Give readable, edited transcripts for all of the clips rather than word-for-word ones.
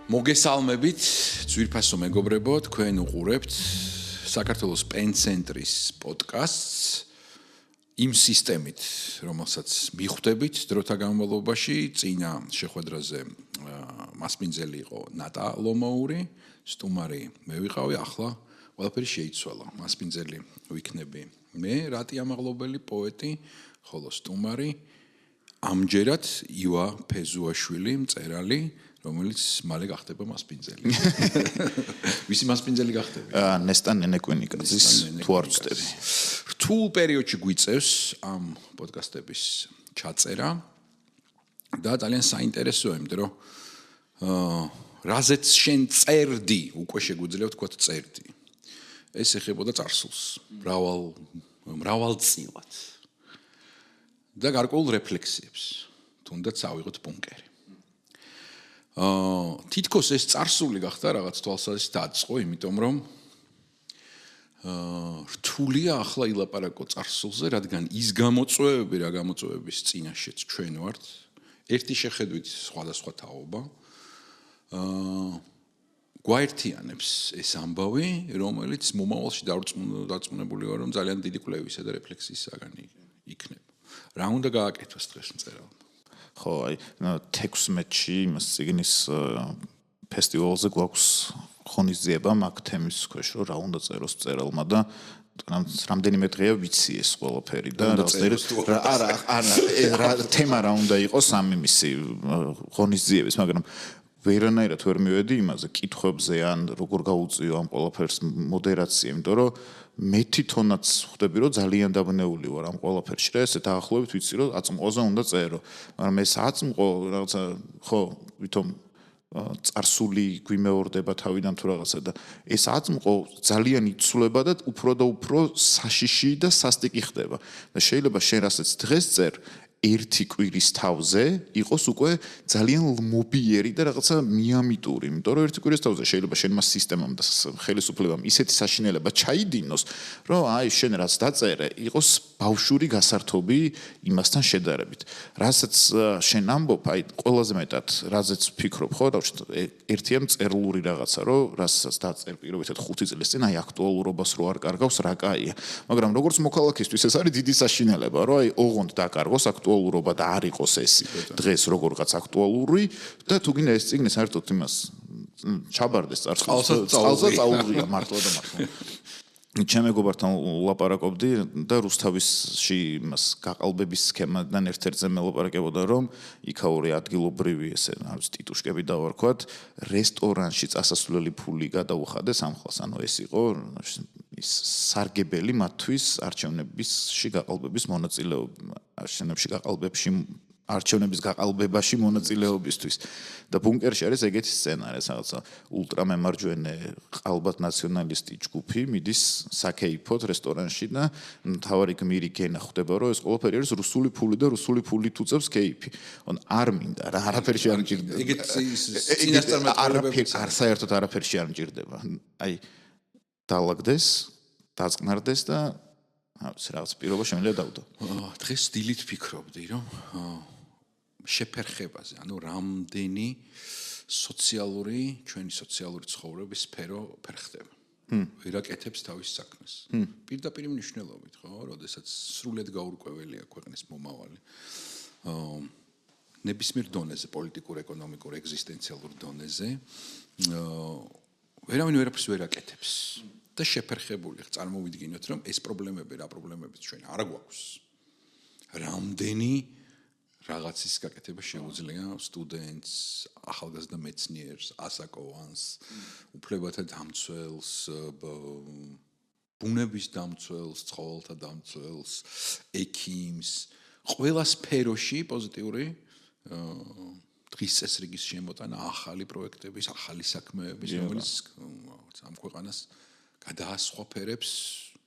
მოგესალმებით, ძვირფასო მეგობრებო, თქვენ უყურებთ საქართველოს პენ-ცენტრის პოდკასტს იმ სისტემით, რომელსაც მიხვდებით დროთა განმავლობაში, წინა შეხვედრაზე მასპინძელი იყო ნატა ლომოური, სტუმარი მე ვიყავი, ახლა ყველაფერი შეიცვალა. მასპინძელი ვიქნები მე, რატი ამაღლობელი პოეტი, ხოლო სტუმარი ამჯერად ივა ფეზუაშვილი, მწერალი, რომელიც მალე გახდება მასპინძელი. ვისი მასპინძელი გახდება? ნესტან ნენეკვინიკაძის თუ არ ვწდები. რთულ პერიოდში გვიწევს ამ პოდკასტების ჩაწერა და ძალიან საინტერესოა, იმიტომ რომ რაზეც შენ წერდი, უკვე შეგვიძლია ვთქვათ წერდი. ეს ეხებოდა წარსულს, მრავალწილად. და გარკვეულ რეფლექსიებს, თუნდაც ავიღოთ ბუნკერი. თითქოს ეს წარსული გახდა რაღაც თვალსაზრისით დაწყო, იმიტომ რომ რთულია ახლა ილაპარაკო წარსულზე, რადგან ის გამოწვევები, რა გამოწვევების წინაშეც ჩვენ ვართ, ერთი შეხედვით სხვადასხვა თაობა, გვაერთიანებს ეს ამბავი, რომელიც მომავალში დარწმუნებული ვარ, რომ ძალიან დიდი კვლევისა და რეფლექსიის საგანი იქნება. რა უნდა გააკეთოს დღეს მწერალმა? ხო, აი, 16-ში იმას ციგნის ფესტივალზე გვაქვს ღონისძიება მაგ თემის ქვეშ, რომ რა უნდა წეროს მწერალმა და რამდენიმე დღეა ვიცი ეს ყველაფერი და არა, თემა რა უნდა იყოს ამ იმისი ღონისძიების, მაგრამ ვერანაირად ვერ მივედი იმაზე, კითხვებზე ან როგორ გაუწიო ამ ყველაფერს მოდერაცია, იმიტომ რომ მე თვითონაც ხვდები, რომ ძალიან დაბნეული ვარ ამ ყველაფერში და ესე დაახლოებით ვიცი, რომ აწმყოზე უნდა წერო. მაგრამ ეს აწმყო რაღაცა ხო, ვითომ წარსული გვიმეორდება თავიდან თუ რაღაცა და ეს აწმყო ძალიან იცვლება და უფრო საშიში და სასტიკი ხდება. და შეიძლება შენ რასაც დღეს წერ ერთი კვირის თავზე იყოს უკვე ძალიან მობიერი და რაღაცა მიამიტური, იმიტომ რომ ერთი კვირის თავზე შეიძლება შენმა სისტემამ და ხელისუფლებამ ისეთი საშინელება ჩაიდინოს, რომ აი შენ რაც დაწერე, იყოს ბავშვური გასართობი იმასთან შედარებით. რასაც შენ ამბობ, აი ყველაზე მეტად რაზეც ვფიქრობ, ხო, ერთია მწერლური რაღაცა, რომ რასაც დაწერ პირობითად 5 წლის წინ, აი აქტუალურობას რო არ კარგავს, რა კაია. მაგრამ როგორც მოქალაქისთვის ეს არის დიდი საშინელება, რომ აი ოღონდ დაკარგოს აქტუალურობა და არ იყოს ეს დღეს როგორღაც აქტუალური და თუ გინდა ეს წიგნი საერთოდ იმას ჩაბარდეს წყალსაც წაუღია მართლა და მართლა. ჩემ მეგობართან ლაპარაკობდი და რუსთავისში იმას გაყალბების სქემიდან ერთ-ერთზე მელაპარაკებოდა, რომ იქაური ადგილობრივი ესე არის ტიტუშკები დავარქვათ, რესტორანში წასასვლელი ფული გადაუხადეს ამ ხალხს, ანუ ეს იყო ის სარგებელი მათთვის არჩევნებში გაყალბების არჩევნების გაყალბებაში მონაწილეობისთვის და ბუნკერში არის ეგეთი სცენარი, რაღაცა ულტრამემარჯვენე ყალბად ნაციონალისტი ჯგუფი მიდის საკეიფოდ რესტორანში და თავარი გმირი გენა ხვდება, რომ ეს ყველაფერი არის რუსული ფული და რუსული ფული თუწევს კეიფი. არ მინდა რა, არაფერში არ მჭირდება. ეგეთ წინასწარმეტყველებებს საერთოდ არაფერში არ მჭირდება. აი დაალაგდეს, დაწყნარდეს და რაღაც პირობა შემიძლია დავდო. დღეს დილით ვფიქრობდი, რომ შეფერხებაზე, ანუ რამდენი ჩვენი სოციალური ცხოვრების სფერო ფერხდება. ვერაკეთებს თავის საქმეს. პირდაპირ მნიშვნელობით, ხო, როდესაც სრულად გაურკვეველია ქვეყნის მომავალი. ნებისმიერ დონეზე, პოლიტიკურ, ეკონომიკურ, ეგზისტენციალურ დონეზე, ვერავინ ვერაფერს ვერაკეთებს. და შეფერხებული წარმოვიდგინოთ, რომ ეს პრობლემები, რა პრობლემებიც ჩვენ არ გვაქვს. რამდენი რაღაცის გაკეთება შეუძლია სტუდენტს, ახალგაზრდა მეცნიერს, ასაკოვანს, უფლებათა დამცველს, ბუნების დამცველს, ცხოველთა დამცველს, ექიმს, ყველა სფეროში პოზიტიური დღის წესრიგის შემოტანა, ახალი პროექტების, ახალი საქმეების, რომელიც ამ ქვეყანას გადაასხვაფერებს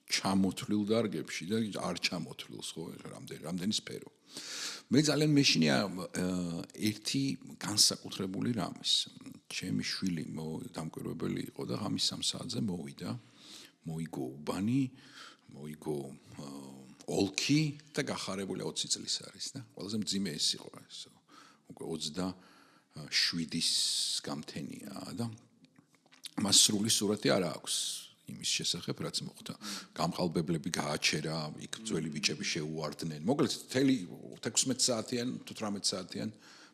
ჩამოთვლილ დარგებში და არ ჩამოთვლილს, ხო, რამდენი სფერო. მე ძალიან მეშინია ერთი განსაკუთრებული რამის. ჩემი შვილი დამკვირვებელი იყო და ღამის 3 საათზე მოვიდა, მოიგო უბანი, მოიგო ოლქი და გახარებული 20 წლის არის და ყველაზე მძიმე ეს იყო ეს. უკვე 7-ის გამთენია და მას სრული სურათი არ აქვს იმის შესახებ, რაც მოხდა. გამყალბებლები გააჩერა, იქ ძველი ბიჭები შეუვარდნენ. მოკლედ, მთელი 16 საათიან, 18 საათიან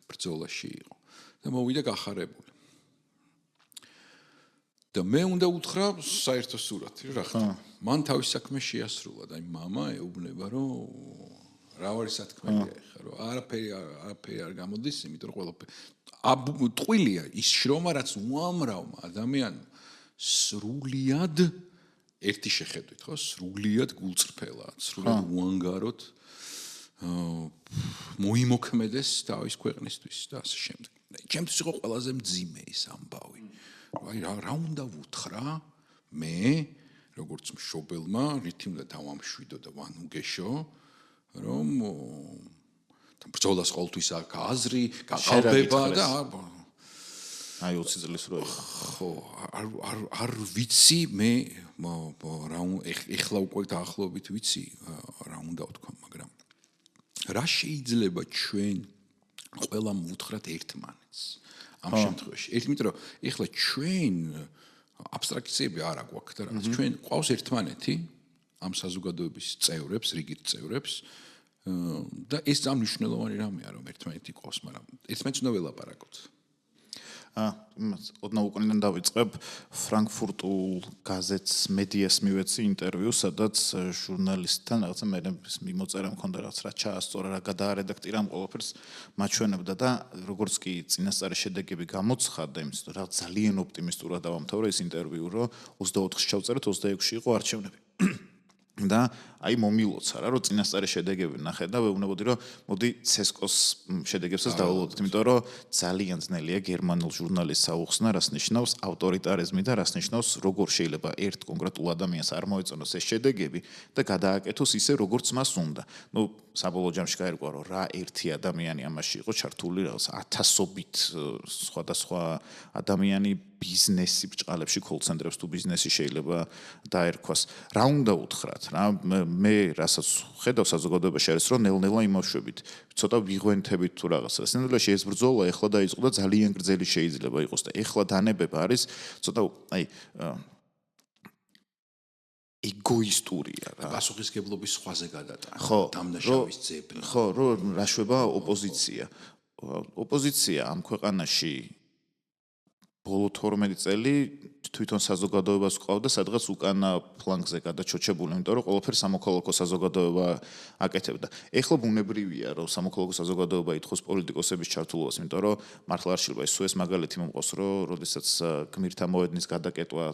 ბრძოლაში იყო და მოვიდა გახარებული. და მე უნდა უთხრა საერთო სურათი, რა ხდება. მან თავის საქმე შეასრულა და მამა ეუბნება, რომ რა არის სათქმელია ხა, რომ არაფერი არ გამოდის, იმიტომ რომ ყველაფერი ტყუილია ის შრომა, რაც უამრავმა ადამიანმა სრულიად ერთი შეხედვით, ხო? სრულიად გულწრფელად, სრულიად უანგაროდ მოიმოქმედეს თავის ქვეყნისთვის და ასე შემდეგ. ჩემთვის იყო ყველაზე მძიმე ის ამბავი. აი რა უნდა ვუთხრა მე, როგორც მშობელმა, რითი უნდა დავამშვიდო და ვანუგეშო, რომ ბრძოლას ყოველთვის აქ აზრი, გაყალბება და აი 20 წლის რო იყო. ხო, არ ვიცი მე რა ეხლა უკვე დაახლოებით ვიცი რა უნდა ვთქვა, მაგრამ რა შეიძლება ჩვენ ყველამ ვუთხრათ ერთმანეთს ამ შემთხვევაში. იმიტომ რომ ეხლა ჩვენ აბსტრაქციები არ აგვაქვს და რაღაც ჩვენ ყავს ერთმანეთი ამ საზოგადოების წევრებს, რიგით წევრებს და ეს ძალიან მნიშვნელოვანი რამეა რომ ერთმანეთი ყავს, მაგრამ ერთმანეთს უნდა ველაპარაკოთ. ოდნავ უკუნიდან დავიწყებ ფრანკფურტულ გაზეთს მედიას მივეცი ინტერვიუ, სადაც ჟურნალისტთან რაღაცა მე მიმოწერა მქონდა რაღაც რა ჩაასწორა, რა გადაარედაქტირა ამ ყველაფერს მაჩვენებდა და როგორც კი წინასწარი შედეგები გამოცხადდა, იმის რა ძალიან ოპტიმისტურად დავამთავრე ეს ინტერვიუ, რომ 24-ში ჩავწერეთ, 26-ში იყო არჩევნები. და აი მომილოცა რა რომ წინასწარი შედეგები ნახე და ვეუბნებოდი რომ მოდი ცესკოს შედეგებსაც დავულოდოთ, იმიტომ რომ ძალიან ძნელია გერმანულ ჟურნალისტს აუხსნა რას ნიშნავს ავტორიტარიზმი და რას ნიშნავს როგორ შეიძლება ერთ კონკრეტულ ადამიანს არ მოეწონოს ეს შედეგები და გადააკეთოს ისე როგორც მას უნდა. ნუ საბოლოო ჯამში გაირკვა რომ რა ერთი ადამიანი ამაში იყო ჩართული რაღაც ათასობით სხვადასხვა ადამიანი ბიზნესი ბჭყალებში კოლ-ცენტრებს თუ ბიზნესი შეიძლება დაერქვას. რა უნდა უთხრათ რა მე რასაც ხედავ საზოგადოებაში არის რომ ნელ-ნელა იმავშვებით ცოტა ვიღვენთებით თუ რაღაცა. სინამდვილეში ეს ბრძოლა ეხლა დაიწყო და ძალიან გრძელი შეიძლება იყოს და ეხლა დანებება არის ცოტა აი ეგოისტურია რა. პასუხისგებლობის სხვაზე გადატანა, ხო, დამნაშავის ძებნა. ხო, რომ რა შვება ოპოზიცია. ოპოზიცია ამ ქვეყანაში ბოლო 12 წელი თვითონ საზოგადოებას ყავდა სადღაც უკანა ფლანგზე გადაჩოჩებული, იმიტომ რომ ყველაფერი სამოქალაქო საზოგადოება აკეთებდა. ეხლა ბუნებრივია, რომ სამოქალაქო საზოგადოება ითხოვს პოლიტიკოსების ჩართულობას, იმიტომ რომ მართლა არ შეიძლება ეს მაგალითი მომყოს, რომ როდესაც გმირთა მოედნის გადაკეტვა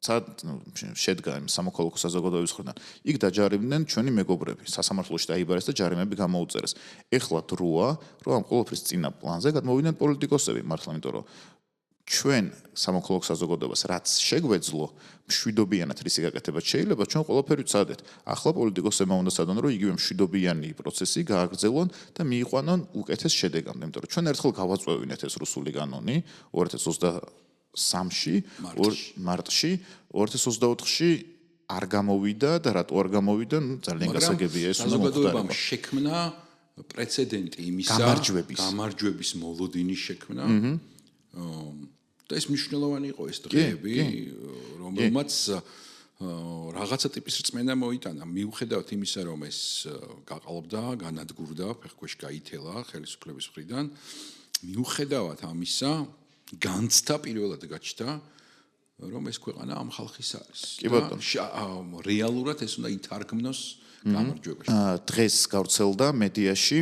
შედგა იმ სამოქალაქო საზოგადოების მხრიდან. იქ დაჯარიმდნენ ჩვენი მეგობრები, სასამართლოში დაიბარეს და ჯარიმები გამოუწერეს. ეხლა დროა, რომ ამ ყველაფრის წინა პლანზე გადმოვიდნენ პოლიტიკოსები, მართლა იმიტომ რომ ჩვენ სამოქალაქო საზოგადოებას რაც შეგვეძლო მშვიდობიანად რისი გაკეთება შეიძლება ჩვენ ყველაფერი ვცადეთ. ახლა პოლიტიკოსებმა უნდა სადონ რომ იგივე მშვიდობიანი პროცესი გააგრძელონ და მიიყვანონ უკეთეს შედეგამდე, იმიტომ რომ ჩვენ ერთხელ გავაწვევინეთ ეს რუსული კანონი 2023-ში მარტში 2024-ში არ გამოვიდა და რატო არ გამოვიდა, ძალიან გასაგებია ეს საზოგადოებამ შექმნა პრეცედენტი იმისა გამარჯვების მოლოდინის შექმნა და ეს მნიშვნელოვანი იყო ეს დღეები, რომელმაც რაღაცა ტიპის რწმენა მოიტანა, მიუხედავად იმისა, რომ ეს გაყალბდა, განადგურდა, ფეხქვეშ გაითელა ხელისუფლების მხრიდან, მიუხედავად ამისა, განცდა პირველად გაჩნდა, რომ ეს ქვეყანა ამ ხალხის არის. კი ბატონო. რეალურად ეს უნდა ითარგმნოს გამარჯვებაში. დღეს გავრცელდა მედიაში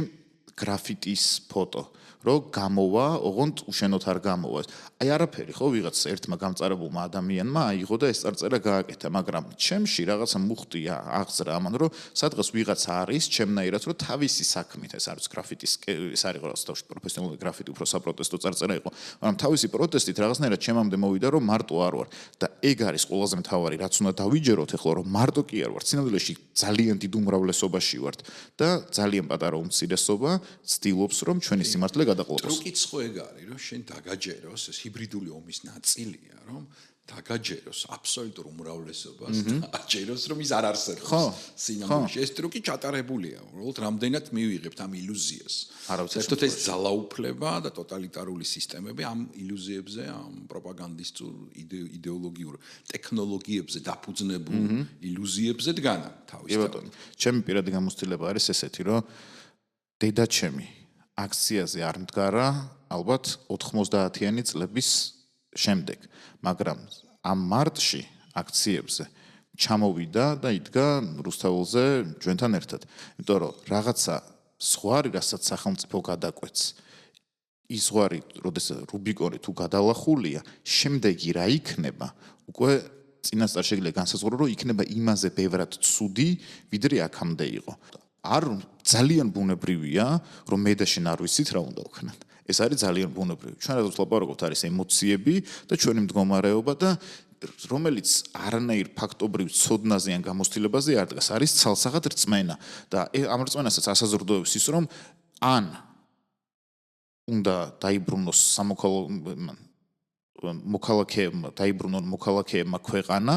გრაფიტის ფოტო. რომ გამოვა, ოღონდ უშენოდ არ გამოვა. აი არაფერი ხო ვიღაც ერთმა გამწარებულმა ადამიანმა აიღო და ეს წარწერა გააკეთა, მაგრამ ჩემში რაღაცა მუხტია აღზრა ამან, რომ სადღაც ვიღაც არის ჩემნაირად, რომ თავისი საქმით ეს არის გრაფიტის, ეს არის რაღაც თავში პროფესიონალური გრაფიტი, უფრო საპროტესტო წარწერა იყო, მაგრამ თავისი პროტესტით რაღაცნაირად ჩემამდე მოვიდა, რომ მარტო არ ვარ და ეგ არის ყველაზე მთავარი, რაც უნდა დავიჯეროთ ეხლა, რომ მარტო კი არ ვარ, სინამდვილეში ძალიან დიდ უმრავლესობაში ვართ და ძალიან პატარა უმცირესობა ცდილობს რომ ჩვენი სიმართლე გადაყოლოს. ტრუკიც ხო ეგ არის, რომ შენ დაგაჯეროს ეს ჰიბრიდული ომის ნაწილია, რომ დაგაჯეროს აბსოლუტურ უმრავლესობას და აჯეროს რომ ის არ არსებობს სინამდვილეში. ეს ტრუკი ჩატარებულია, უბრალოდ რამდენად მივიღებთ ამ illuzias. საერთოდ ეს ძალაუფლება და ტოტალიტარული სისტემები ამ illuziებზე, ამ პროპაგანდისტულ იდეოლოგიურ ტექნოლოგიებზე დაფუძნებულ illuziებზე დგანა თავისთავად. ჩემი პირადი გამოცდილება არის ესეთი, რომ დედაჩემი აქციაზე არ მდგარა ალბათ 90-იანი წლების შემდეგ, მაგრამ ამ მარტში აქციებზე ჩამოვიდა და იდგა რუსთაველზე ჩვენთან ერთად. იმიტომ რომ რაღაცა ზღვარი, რასაც სახელმწიფო გადაკვეთს, ის ზღვარი, როდესაც რუბიკონი თუ გადალახულია, შემდეგი რა იქნება, უკვე წინასწარ შეგვიძლია განსაზღვრო, რომ იქნება იმაზე ბევრად ცუდი, ვიდრე აქამდე იყო. არ ძალიან ბუნებრივია, რომ მე და შენ არ ვიცით რა უნდა ვქნათ. ეს არის ძალიან ბუნებრივი. ჩვენ როდესაც ვლაპარაკობთ, არის ემოციები და ჩვენი მდგომარეობა და რომელიც არანაირ ფაქტობრივ ცოდნაზე ან გამოცდილებაზე არ დგას, არის ცალსაღად რწმენა და ამ რწმენასაც ასაზრდოებს ის, რომ ან უნდა დაიბრუნოს მოქალაქეებმა, დაიბრუნონ მოქალაქეებმა ქვეყანა,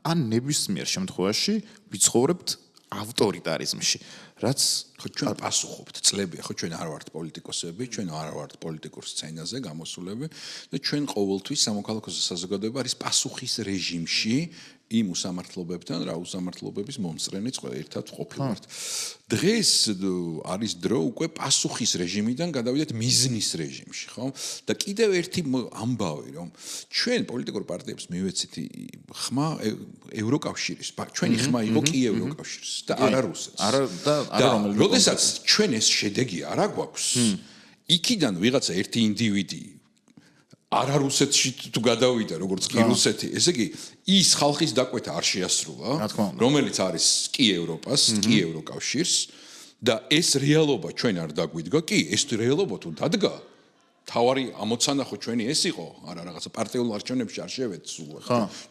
ან ნებისმიერ შემთხვევაში ვიცხოვრებთ ავტორიტარიზმში, რაც ხო ჩვენ პასუხობთ წლები, ხო ჩვენ არ ვართ პოლიტიკოსები, ჩვენ არ ვართ პოლიტიკურ სცენაზე გამოსულები და ჩვენ ყოველთვის სამოქალაქო საზოგადოება არის პასუხის რეჟიმში იმ უსამართლობებთან, რა უსამართლობების მომსწრენიც ერთად ყოფილვართ. დღეს არის დრო უკვე პასუხის რეჟიმიდან გადავიდეთ მიზნის რეჟიმში, ხო? და კიდევ ერთი ამბავი, რომ ჩვენ პოლიტიკურ პარტიებს მივეცით ხმა ევროკავშირის, ჩვენი ხმა იყო კი ევროკავშირის და არა რუსეთს. და როდესაც ჩვენ ეს შედეგი არ აგვაქვს, იქიდან ვიღაცა ერთი ინდივიდი არა რუსეთში თუ გადავიდა, როგორც კი რუსეთი, ესე იგი ის ხალხის დაკვეთა არ შეასრულა, რომელიც არის კი ევროპას, კი ევროკავშირს და ეს რეალობა ჩვენ არ დაგვიდგა, კი, ეს რეალობა თუ დადგა, თავარი ამოცანა ხო ჩვენი ეს იყო, არა რაღაცა პარტიულ არჩევნებში არ შევეც სულ.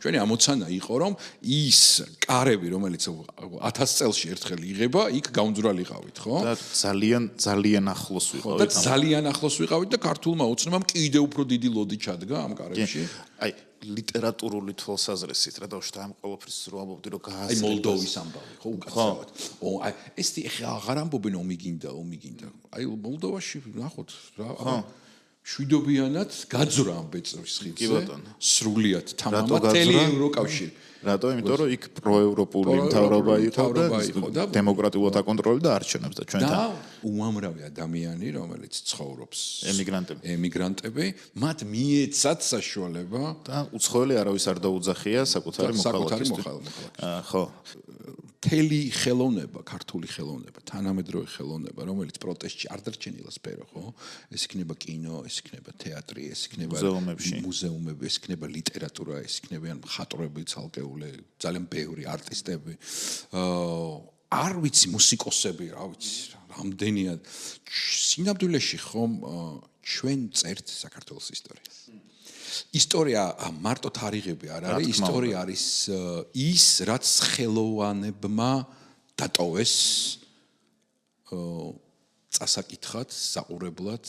ჩვენი ამოცანა იყო, რომ ის კარები, რომელიც 1000 წელში ერთხელ იღება, იქ გაუნძვრალიყავით, ხო? და ძალიან ახლოს ვიყავით. და ძალიან ახლოს ვიყავით და ქართულმა ოცნებამ კიდევ უფრო დიდი ლოდი ჩადგა ამ კარებში. აი ლიტერატურული თვალსაზრისით რა დავშთა ამ ყოველფრის რო ამბობდი რომ აი მოლდოვის ამბავი ხო უკაცრავად. აი ეს აღარ ამბობენ ომი გინდა. აი მოლდოვაში ნახოთ რა შვიდობიანად გაძვრა ამ ბეწვის ხიდზე. სრულიად თამამად თელი ევროკავშირი. რატო? იმიტომ რომ იქ პროევროპული მთავრობა იყო და დემოკრატიულად აკონტროლებდა არჩევნებს და ჩვენთან. და უამრავი ადამიანი, რომელიც ცხოვრობს ემიგრანტები, მათ მიეცათ საშუალება და უცხოელი არავის არ დაუძახია საკუთარი მოქალაქისთვის. ხო. თელი ხელოვნება, ქართული ხელოვნება, თანამედროვე ხელოვნება, რომელიც პროტესტში არ დარჩენილა სფერო, ხო? ეს იქნება კინო, ეს იქნება თეატრი, ეს იქნება მუზეუმები, ეს იქნება ლიტერატურა, ეს იქნებიან მხატვრები, ცალკეული, ძალიან ბევრი არტისტები. არ ვიცი, მუსიკოსები, რა ვიცი, რამდენია. სინამდვილეში ხომ ჩვენ წერთ საქართველოს ისტორიას. ისტორია მარტო თარიღები არ არის, ისტორია არის ის, რაც ხელოვანებმა დატოვეს წასაკითხად, საყურებლად,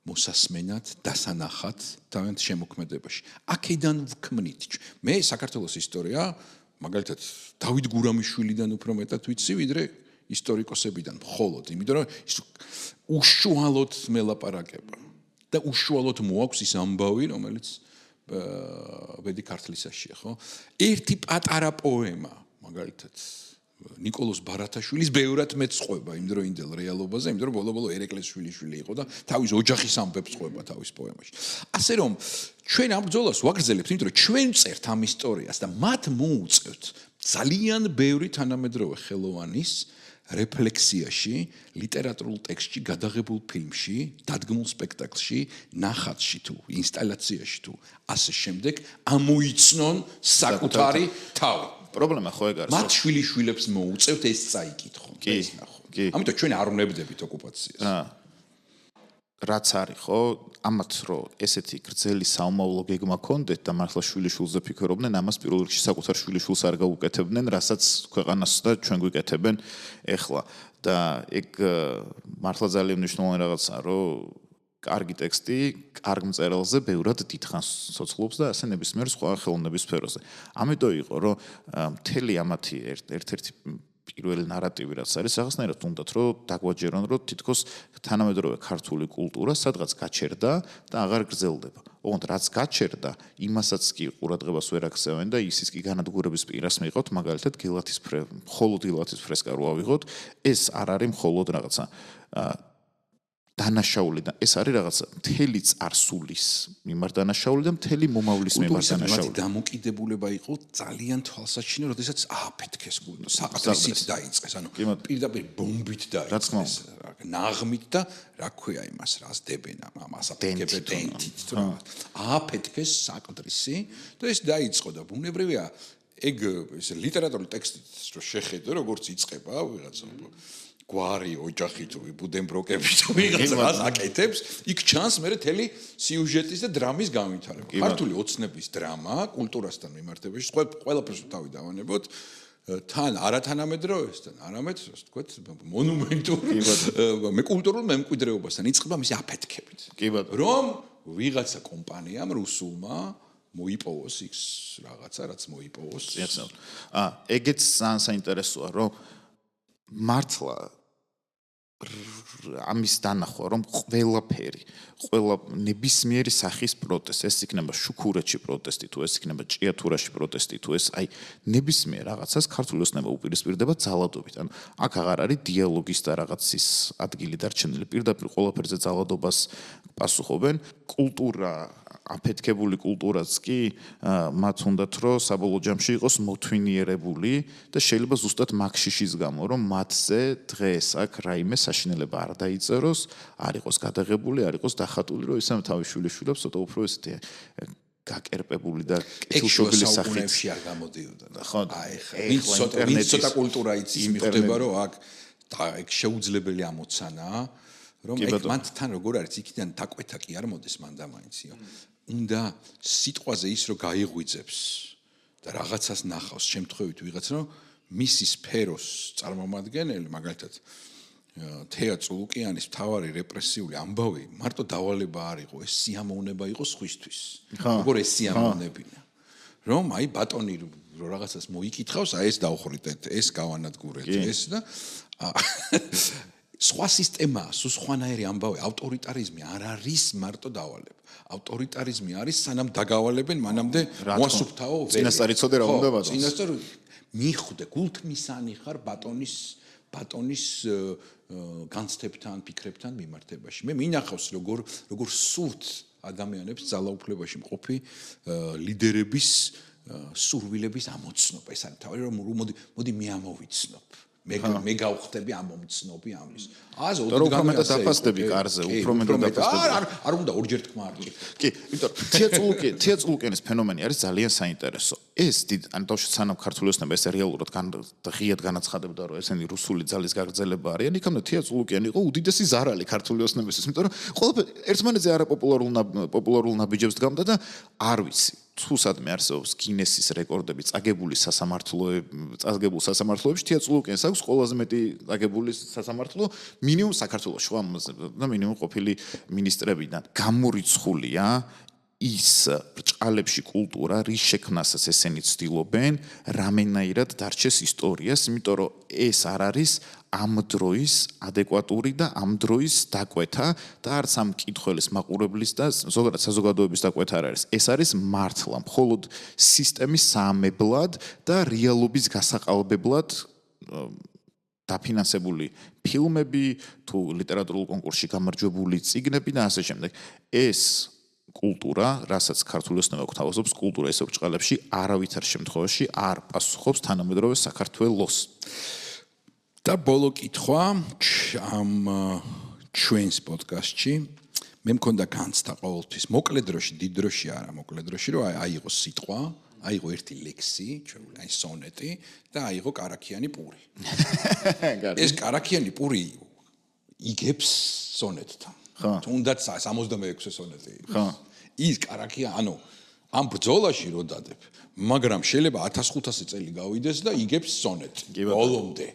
მოსასმენად, დასანახად თავიანთ შემოქმედებაში. აქედან ვქმნით. მე საქართველოს ისტორია, მაგალითად, დავით გურამიშვილიდან უფრო მეტად ვიცი, ვიდრე ისტორიკოსებიდან მხოლოდ, იმიტომ რომ ის უშუალოდ მელაპარაკება. და უშუალოდ მოაქვს ის ამბავი, რომელიც ბედი ქართლისაშია, ხო? ერთი პატარა პოემა, მაგალითად, ნიკოლოზ ბარათაშვილის ბევრად მეწყვება იმ დროინდელ რეალობაზე, იმიტომ რომ ბოლო-ბოლო ერეკლეს შვილიშვილი იყო და თავის ოჯახის ამბებს ყვება თავის პოემაში. ასე რომ ჩვენ ამ ბრძოლას ვაგრძელებთ, იმიტომ რომ ჩვენ წერთ ამ ისტორიას და მათ მოუწევთ ძალიან ბევრი თანამედროვე ხელოვანის რეფლექსიაში, ლიტერატურულ ტექსტში, გადაღებულ ფილმში, დადგმულ სპექტაკლში, ნახატში თუ ინსტალაციაში თუ ასე შემდეგ ამოიცნონ საკუთარი თავი. პრობლემა ხო ეგ არის. მათ შვილიშვილებს მოუწევთ ეს წაიკითხონ, ეს ნახო. ამიტომ ჩვენ არ უნებდებით ოკუპაციას. რაც არის ხო, ამათ რომ ესეთი გრძელი საომავლო გეგმა ქონდეთ და მართლა შვილიშვილზე ფიქრობდნენ, ამას პირველ რიგში საკუთარ შვილიშვილს არ გაუკეთებდნენ, რასაც ქვეყანას და ჩვენ გვიკეთებენ ეხლა. და ეგ მართლა ძალიან მნიშვნელოვანი რაღაცაა, რომ კარგი ტექსტი, კარგ მწერალზე ბევრად დიდხანს ცოცხლობს და ასე ნებისმიერ სხვა ხელოვნების სფეროზე. ამიტომ იყო, რომ მთელი ამათი ერთ-ერთი პირველი ნარატივი რაც არის, რაღაცნაირად უნდათ, რომ დაგვაჯერონ, რომ თითქოს თანამედროვე ქართული კულტურა სადღაც გაჩერდა და აღარ გრძელდება. ოღონდ რაც გაჩერდა, იმასაც კი ყურადღებას ვერ აქცევენ და ისიც კი განადგურების პირას მიიღოთ, მაგალითად მხოლოდ გილათის ფრესკა რო ავიღოთ, ეს არ არის მხოლოდ რაღაცა დანაშაული და ეს არის რაღაცა მთელი წარსულის მიმართ დანაშაული და მთელი მომავლის მიმართ დანაშაული. დამოკიდებულება იყო ძალიან თვალსაჩინო, როდესაც აფეთქეს კულტურა, საყდრისით დაიწყეს, ანუ პირდაპირ ბომბით დაიწყეს, ნაღმით და რა ქვია იმას, რას დებენ ამას აფეთქებდენით, აფეთქეს საყდრისი და ეს დაიწყო და ბუნებრივია ეგ ეს ლიტერატურული ტექსტით რო შეხედო, როგორც იწყება ვიღაცა გვარი ოჯახი თუ ბუდენბროკები თუ ვიღაცას აკეთებს, იქ ჩანს მე თელი სიუჟეტის და დრამის განვითარება. ქართული ოცნების დრამა კულტურასთან მიმართებაში ყველაფერს თავი დავანებოთ თან არათანამედროვესთან, არამედ ასე ვთქვათ, მონუმენტურ კულტურულ მემკვიდრეობასთან იწყება მისი აფეთქებით. რომ ვიღაცა კომპანიამ რუსულმა მოიპოვოს ის რაღაცა, რაც მოიპოვოს. ეგეც ძალიან საინტერესოა, რომ მართლა ამის დანახვა, რომ ყველა ნებისმიერი სახის პროტესტი, ეს იქნება შუქურეთში პროტესტი, თუ ეს იქნება ჭიათურაში პროტესტი, თუ ეს ნებისმიერ რაღაცას ქართული ოცნება უპირისპირდება ძალადობით. ანუ აქ აღარ არის დიალოგის და რაღაცის ადგილი დარჩენილი, პირდაპირ ყველაფერზე ძალადობას პასუხობენ. კულტურა აფეთქებული კულტურაც კი მათ უნდათ რომ საბოლოო ჯამში იყოს მოთვინიერებული და შეიძლება ზუსტად მაგშიშის გამო რომ მათზე დღეს აქ რაიმე საშინელება არ დაიწეროს, არ იყოს გადაღებული, არ იყოს დახატული, რომ ისე თავის შვილიშვილებს ცოტა უფრო ესეთი გაკერპებული და კეთილშობილი სახით არ გამოდიოდა. ხო, ვინც ცოტა კულტურა იცის მიხვდება რომ აქ ეგ შეუძლებელი ამოცანაა, რომ ეგ მათთან როგორ არის იქიდან დაკვეთა კი არ მოდის მან და მაინცია. უნდა სიტყვაზე ის რომ გაიღვიძებს და რაღაცას ნახავს შემთხვევით ვიღაც რომ მისი სფეროს წარმომადგენელი მაგალითად თეა წულუკიანის მთავარი რეპრესიული ამბავი მარტო დავალება არ იყო, ეს სიამოვნება იყო სხვისთვის. როგორ ეს სიამოვნებინა? რომ აი ბატონი რომ რაღაცას მოიკითხავს, აი ეს დავხრიტეთ, ეს გავანადგურეთ, ეს და სხვა სისტემაა, სხვანაირი ამბავი, ავტორიტარიზმი არ არის მარტო დავალება. ავტორიტარიზმი არის სანამ დაგავალებენ, მანამდე მოასუფთავო ველი. წინასწარ იცოდე რა უნდა ბატონს. წინასწარ მიხვდე, გულთმისანი ხარ ბატონის განცდებთან, ფიქრებთან მიმართებაში. მე მინახავს როგორ სურთ ადამიანებს ძალაუფლებაში მყოფი ლიდერების სურვილების ამოცნობა. ეს არის თავი რომ მოდი მე ამოვიცნობ. მე გავხდები ამომცნობი ამის. აზო უფრო მეტად დაფასდები კარზე, უფრო მეტად დაფასდები. არ უნდა ორჯერ თქმა არ ჭირდება. კი, იმიტომ თეა წულუკიანის ფენომენი არის ძალიან საინტერესო. ეს ან თავში სანამ ქართული ოცნება ეს რეალურად ღიად განაცხადებდა, რომ ესენი რუსული ძალის გაგრძელება არიან, იქამდე თეა წულუკიანი იყო უდიდესი ზარალი ქართული ოცნებისთვის, იმიტომ რომ ყველაფერი ერთმანეთზე არაპოპულარულ ნაბიჯებს დგამდა და არ ვიცი. თუ სადმე არსებობს გინესის რეკორდები წაგებულ სასამართლოებში თეა წულუკიანს აქვს ყველაზე მეტი წაგებული სასამართლო მინიმუმ საქართველოში და მინიმუმ ყოფილი მინისტრებიდან გამორიცხულია ის ბრჭყალებში კულტურა რის შექმნასაც ესენი ცდილობენ რამენაირად დარჩეს ისტორიას, იმიტომ რომ ეს არ არის ამ დროის ადეკვატური და ამ დროის დაკვეთა და არც ამ კითხველის მაყურებლის და ზოგადად საზოგადოების დაკვეთა არ არის. ეს არის მართლა მხოლოდ სისტემის საამებლად და რეალობის გასაყალბებლად დაფინანსებული ფილმები თუ ლიტერატურულ კონკურსში გამარჯვებული წიგნები და ასე შემდეგ. ეს კულტურა, რასაც ქართული ოცნება გვთავაზობს, კულტურა ისევ ბრჭყალებში არავითარ შემთხვევაში არ პასუხობს თანამედროვე საქართველოს. და ბოლო კითხვა ამ ჩვენს პოდკასტში მე მქონდა განცდა ყოველთვის მოკლე დროში, დიდ დროში არა, მოკლე დროში, რომ აიღო სიტყვა, აიღო ერთი ლექსი, აი სონეტი და აიღო კარაქიანი პური. ეს კარაქიანი პური იგებს სონეტთან. თუნდაც 66 სონეტი. ის კარაქია, ანუ ამ ბრძოლაში რო დადებ, მაგრამ შეიძლება 1500 წელი გავიდეს და იგებს სონეტი. ბოლომდე.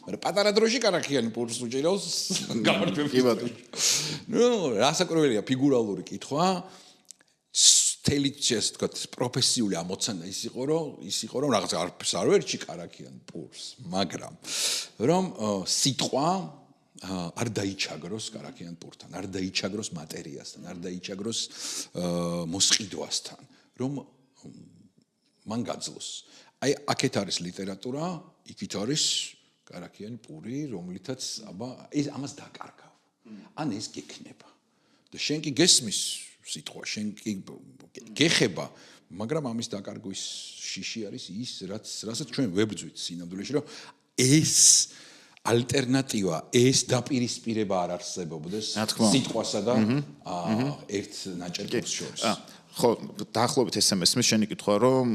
მაგრამ პატარა დროში კარაქიანი პურს უჭირავს გამარჯვებისთვის. რასაკურველია ფიგურალური კითხვა. თელიც ეს თქვა პროფესიული ამოცანა ის იყო რომ რაღაც არ ვერჩი კარაქიან პურს, მაგრამ რომ სიტყვა არ დაიჩაგროს კარაქიან პურთან, არ დაიჩაგროს მატერიასთან, არ დაიჩაგროს მოსყიდვასთან, რომ მან გაძლოს. აი აქეთ არის ლიტერატურა, იქით არის კარაქიანი პური, რომლითაც ეს ამას დაკარგავ. ან ეს გექნება. და შენ კი გესმის სიტყვა, შენ კი გეხება, მაგრამ ამის დაკარგვის შიში არის ის, რასაც ჩვენ ვებრძვით სინამდვილეში, რომ ეს ალტერნატივა, ეს დაპირისპირება არ არსებობდეს სიტყვასა და ერთ ნაჭერპოს შორის. ხო, დაახლოებით ესე მესმის შენი კითხვა, რომ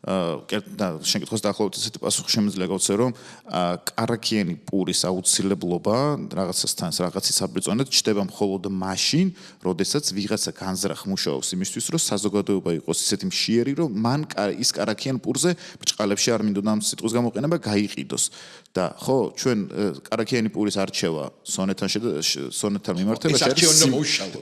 შენ კითხვის დაახლოებით ესეთი პასუხი შემიძლია გავცე, რომ კარაქიანი პურის აუცილებლობა რაღაცასთან, რაღაცის აბრძანეთ ჩდება მხოლოდ მაშინ, როდესაც ვიღაცა განზრახ მუშაობს იმისთვის, რომ საზოგადოება იყოს ისეთი მშიერი, რომ მან ის კარაქიან პურზე ბჭყალებში არ მინდოდა ამ სიტყვის გამოყენება გაიყიდოს. და ხო, ჩვენ კარაქიანი პურის არჩევა სონეტთან მიმართებაში არის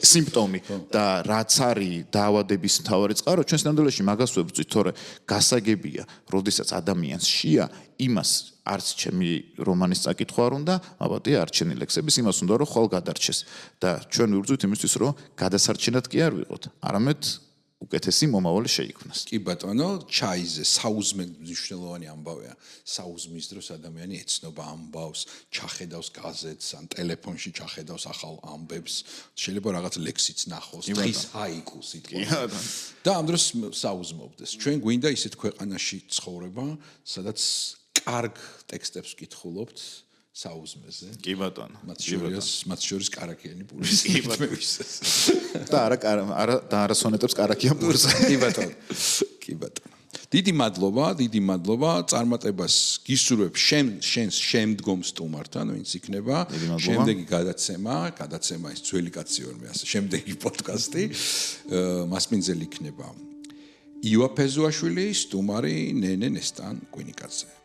სიმპტომი და რაც არის დაავადების მთავარი წყარო, ჩვენ სინამდვილეში მაგას ვებრძვით, თორე გასაგებია, როდესაც ადამიანს შია, იმას არც ჩემი რომანის წაკითხვა არ უნდა, აბა არჩენი ლექსების იმას უნდა, რომ ხვალ გადარჩეს და ჩვენ ვებრძვით იმისთვის, რომ გადასარჩენად კი არ ვიყოთ, არამედ უკეთესი მომავალი შეიქმნას. კი ბატონო, ჩაიზე საუზმე მნიშვნელოვანი ამბავია. საუზმის დროს ადამიანი ეცნობა ამბავს, ჩახედავს გაზეთს, ან ტელეფონში ჩახედავს ახალ ამბებს, შეიძლება რაღაც ლექსიც ნახოს, დღის ჰაიკუ სიტყვა. და ამ დროს საუზმობდეს. ჩვენ გვინდა ისეთ ქვეყანაში ცხოვრება, სადაც კარგ ტექსტებს ვკითხულობთ საუზმეზე. კი ბატონო. მათ შორის კარაქიანი პურის კითხვების. და არა სონეტებს კარაქიან პურს. კი ბატონო. კი ბატონო. დიდი მადლობა. წარმატებას გისურვებ შენს შემდგომ სტუმართან, ვინც იქნება. შემდეგი გადაცემა ის ძველი კაცი ვერმე ასე. შემდეგი პოდკასტი მასპინძელი იქნება. იოა ფეზუაშვილი, სტუმარი ნენე ნესტან კვინიკაძე.